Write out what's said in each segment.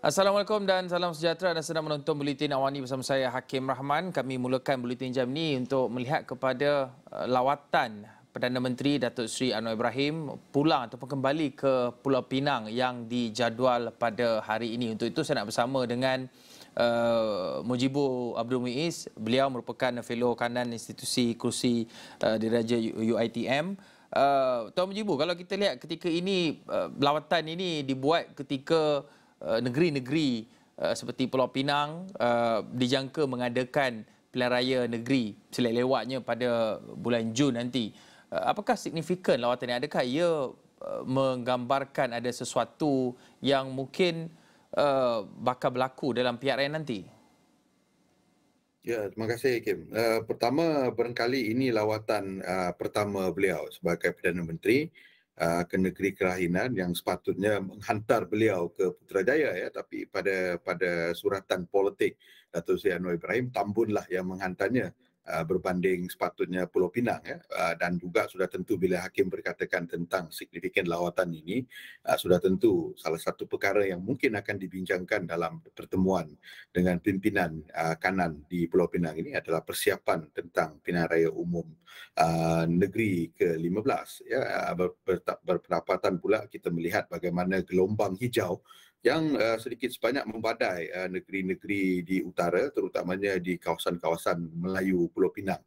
Assalamualaikum dan salam sejahtera dan sedang menonton Buletin Awani bersama saya Hakim Rahman. Kami mulakan Buletin jam ini untuk melihat kepada lawatan Perdana Menteri Datuk Seri Anwar Ibrahim pulang ataupun kembali ke Pulau Pinang yang dijadual pada hari ini. Untuk itu saya nak bersama dengan Mujibur Abdul Muiz. Beliau merupakan fellow kanan institusi kursi diraja UiTM. Tuan Mujibur, kalau kita lihat ketika ini lawatan ini dibuat ketika negeri-negeri seperti Pulau Pinang dijangka mengadakan pilihan raya negeri selewat-lewatnya pada bulan Jun nanti. Apakah signifikan lawatan ini? Adakah ia menggambarkan ada sesuatu yang mungkin bakal berlaku dalam pihak raya nanti? Ya, terima kasih Kim. Pertama, barangkali ini lawatan pertama beliau sebagai Perdana Menteri ke negeri kelahiran yang sepatutnya menghantar beliau ke Putrajaya, ya, tapi pada suratan politik Datuk Seri Anwar Ibrahim, Tambunlah yang menghantarnya berbanding sepatutnya Pulau Pinang, ya. Dan juga sudah tentu bila hakim berkatakan tentang signifikan lawatan ini, sudah tentu salah satu perkara yang mungkin akan dibincangkan dalam pertemuan dengan pimpinan kanan di Pulau Pinang ini adalah persiapan tentang pilihan raya umum negeri ke-15. Ya, berpendapatan pula kita melihat bagaimana gelombang hijau yang sedikit sebanyak membadai negeri-negeri di utara, terutamanya di kawasan-kawasan Melayu Pulau Pinang,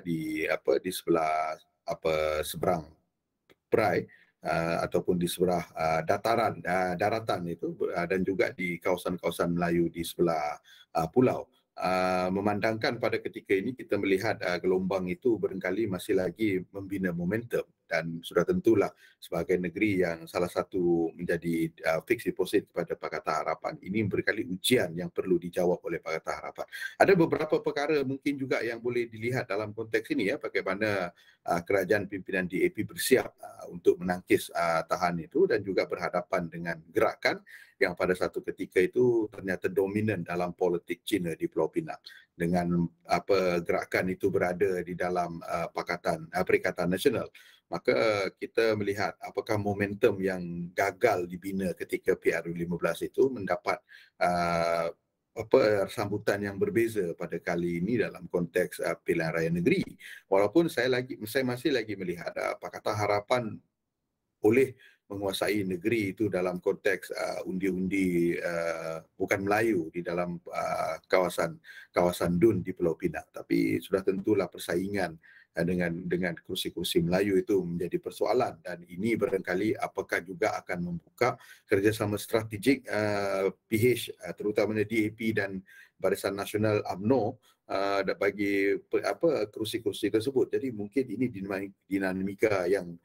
di sebelah seberang Perai, ataupun di sebelah daratan itu, dan juga di kawasan-kawasan Melayu di sebelah pulau. Memandangkan pada ketika ini kita melihat gelombang itu barangkali masih lagi membina momentum, dan sudah tentulah sebagai negeri yang salah satu menjadi fixed deposit kepada Pakatan Harapan, ini barangkali ujian yang perlu dijawab oleh Pakatan Harapan. Ada beberapa perkara mungkin juga yang boleh dilihat dalam konteks ini, ya, bagaimana kerajaan pimpinan DAP bersiap untuk menangkis tahan itu dan juga berhadapan dengan gerakan yang pada satu ketika itu ternyata dominan dalam politik Cina di Pulau Pinang. Dengan gerakan itu berada di dalam Perikatan Nasional, maka kita melihat apakah momentum yang gagal dibina ketika PRU15 itu mendapat sambutan yang berbeza pada kali ini dalam konteks pilihan raya negeri. Walaupun saya masih lagi melihat Pakatan Harapan boleh menguasai negeri itu dalam konteks undi-undi bukan Melayu di dalam kawasan Dun di Pulau Pinang. Tapi sudah tentulah persaingan dengan kursi-kursi Melayu itu menjadi persoalan, dan ini barangkali apakah juga akan membuka kerjasama strategik PH, terutamanya DAP dan Barisan Nasional UMNO bagi kursi-kursi tersebut. Jadi mungkin ini dinamika yang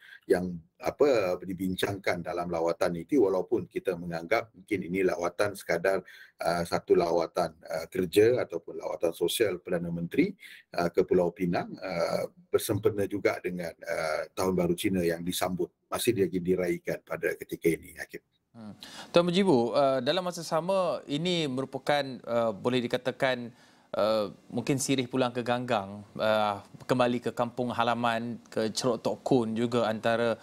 dibincangkan dalam lawatan itu, walaupun kita menganggap mungkin ini lawatan sekadar satu lawatan kerja ataupun lawatan sosial Perdana Menteri ke Pulau Pinang, bersempena juga dengan Tahun Baru Cina yang disambut masih lagi diraihkan pada ketika ini, Hakim. Tuan Mujibur, dalam masa sama ini merupakan boleh dikatakan mungkin sirih pulang ke Ganggang, kembali ke kampung halaman, ke Ceruk Tok Kun juga antara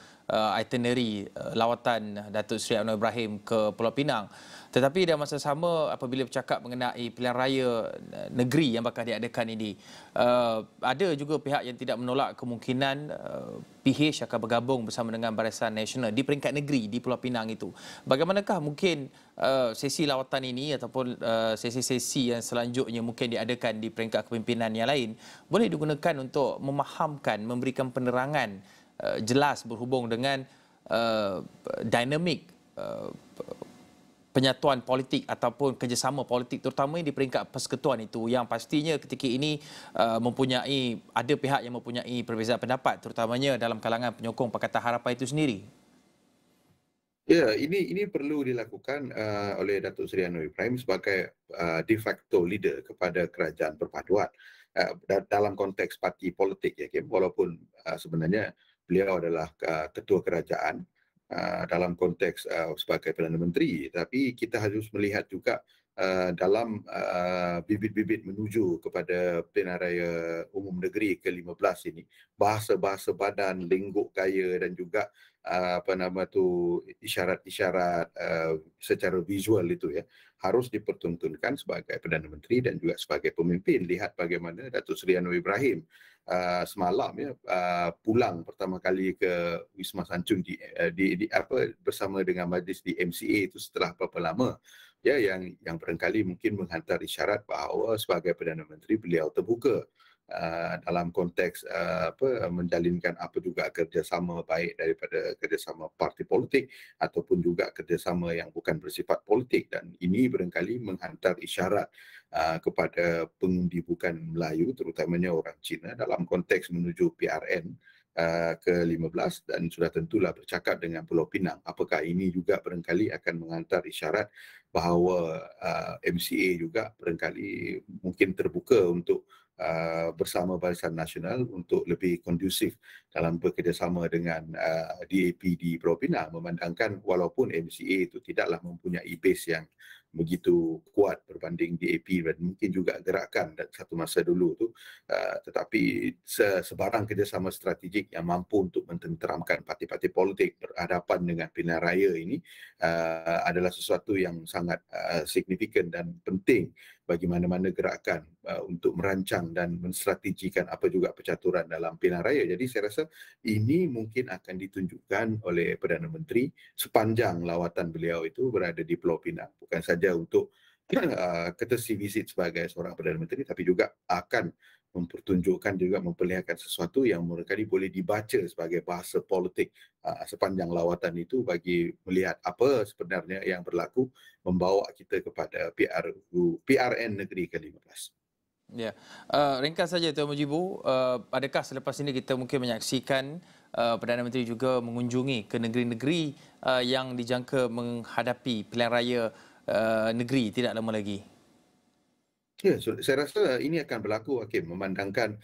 itinerary lawatan Datuk Seri Anwar Ibrahim ke Pulau Pinang. Tetapi dalam masa sama apabila bercakap mengenai pilihan raya negeri yang bakal diadakan ini, ada juga pihak yang tidak menolak kemungkinan PH akan bergabung bersama dengan Barisan Nasional di peringkat negeri di Pulau Pinang itu. Bagaimanakah mungkin sesi lawatan ini ataupun sesi-sesi yang selanjutnya mungkin diadakan di peringkat kepimpinan yang lain boleh digunakan untuk memahamkan, memberikan penerangan jelas berhubung dengan dinamik penyatuan politik ataupun kerjasama politik terutama di peringkat persekutuan itu, yang pastinya ketika ini ada pihak yang mempunyai perbezaan pendapat terutamanya dalam kalangan penyokong Pakatan Harapan itu sendiri. Ya, ini perlu dilakukan oleh Datuk Seri Anwar Ibrahim sebagai de facto leader kepada kerajaan perpaduan dalam konteks parti politik, ya, Kim. Walaupun sebenarnya beliau adalah ketua kerajaan dalam konteks sebagai Perdana Menteri, tapi kita harus melihat juga dalam bibit-bibit menuju kepada pilihan raya umum negeri ke-15 ini, bahasa-bahasa badan, lingguk gaya dan juga isyarat-isyarat secara visual itu ya harus dipertontonkan sebagai Perdana Menteri dan juga sebagai pemimpin. Lihat bagaimana Datuk Seri Anwar Ibrahim semalam ya pulang pertama kali ke Wisma Sancung bersama dengan majlis di MCA itu setelah berapa lama ya yang barangkali mungkin menghantar isyarat bahawa sebagai Perdana Menteri beliau terbuka dalam konteks menjalinkan apa juga kerjasama baik daripada kerjasama parti politik ataupun juga kerjasama yang bukan bersifat politik, dan ini barangkali menghantar isyarat kepada pengundi bukan Melayu terutamanya orang Cina dalam konteks menuju PRN ke-15 dan sudah tentulah bercakap dengan Pulau Pinang. Apakah ini juga barangkali akan menghantar isyarat bahawa MCA juga barangkali mungkin terbuka untuk bersama Barisan Nasional untuk lebih kondusif dalam bekerjasama dengan DAP di Pulau Pinang, memandangkan walaupun MCA itu tidaklah mempunyai base yang begitu kuat berbanding DAP dan mungkin juga gerakan dan satu masa dulu tu, tetapi sebarang kerjasama strategik yang mampu untuk mententeramkan parti-parti politik berhadapan dengan pilihan raya ini adalah sesuatu yang sangat signifikan dan penting bagi mana-mana gerakan untuk merancang dan menstrategikan apa juga percaturan dalam pilihan raya. Jadi saya rasa ini mungkin akan ditunjukkan oleh Perdana Menteri sepanjang lawatan beliau itu berada di Pulau Pinang. Bukan saja untuk courtesy visit sebagai seorang Perdana Menteri, tapi juga akan mempertunjukkan juga memperlihatkan sesuatu yang barangkali boleh dibaca sebagai bahasa politik sepanjang lawatan itu bagi melihat apa sebenarnya yang berlaku membawa kita kepada PRN negeri ke-15. Ya, ringkas saja Tuan Mujibu, adakah selepas ini kita mungkin menyaksikan Perdana Menteri juga mengunjungi ke negeri-negeri yang dijangka menghadapi pilihan raya negeri tidak lama lagi? Ya, saya rasa ini akan berlaku, Hakim, memandangkan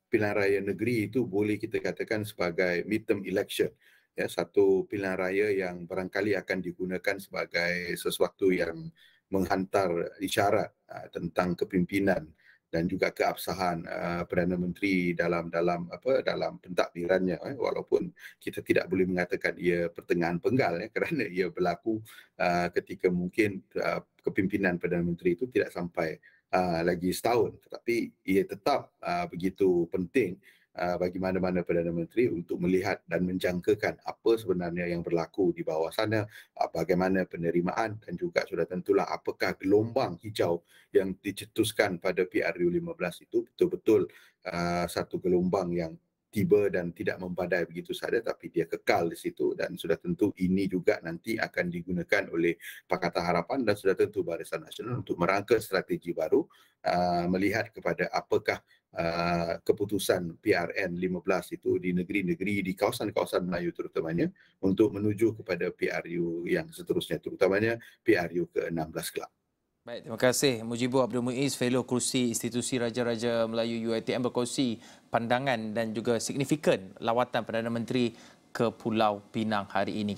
pilihan raya negeri itu boleh kita katakan sebagai midterm election. Ya, satu pilihan raya yang barangkali akan digunakan sebagai sesuatu yang menghantar isyarat tentang kepimpinan dan juga keabsahan Perdana Menteri dalam pentadbirannya, walaupun kita tidak boleh mengatakan ia pertengahan penggal kerana ia berlaku ketika mungkin kepimpinan Perdana Menteri itu tidak sampai lagi setahun, tetapi ia tetap begitu penting bagi mana-mana Perdana Menteri untuk melihat dan menjangkakan apa sebenarnya yang berlaku di bawah sana, bagaimana penerimaan dan juga sudah tentulah apakah gelombang hijau yang dicetuskan pada PRU 15 itu betul-betul satu gelombang yang tiba dan tidak membadai begitu saja, tapi dia kekal di situ, dan sudah tentu ini juga nanti akan digunakan oleh Pakatan Harapan dan sudah tentu Barisan Nasional untuk merangka strategi baru melihat kepada apakah keputusan PRN 15 itu di negeri-negeri di kawasan-kawasan Melayu terutamanya untuk menuju kepada PRU yang seterusnya, terutamanya PRU ke-16 kelak. Baik, terima kasih Mujibu Abdul Muiz, Fellow Kerusi Institusi Raja-Raja Melayu UiTM, berkongsi pandangan dan juga signifikan lawatan Perdana Menteri ke Pulau Pinang hari ini.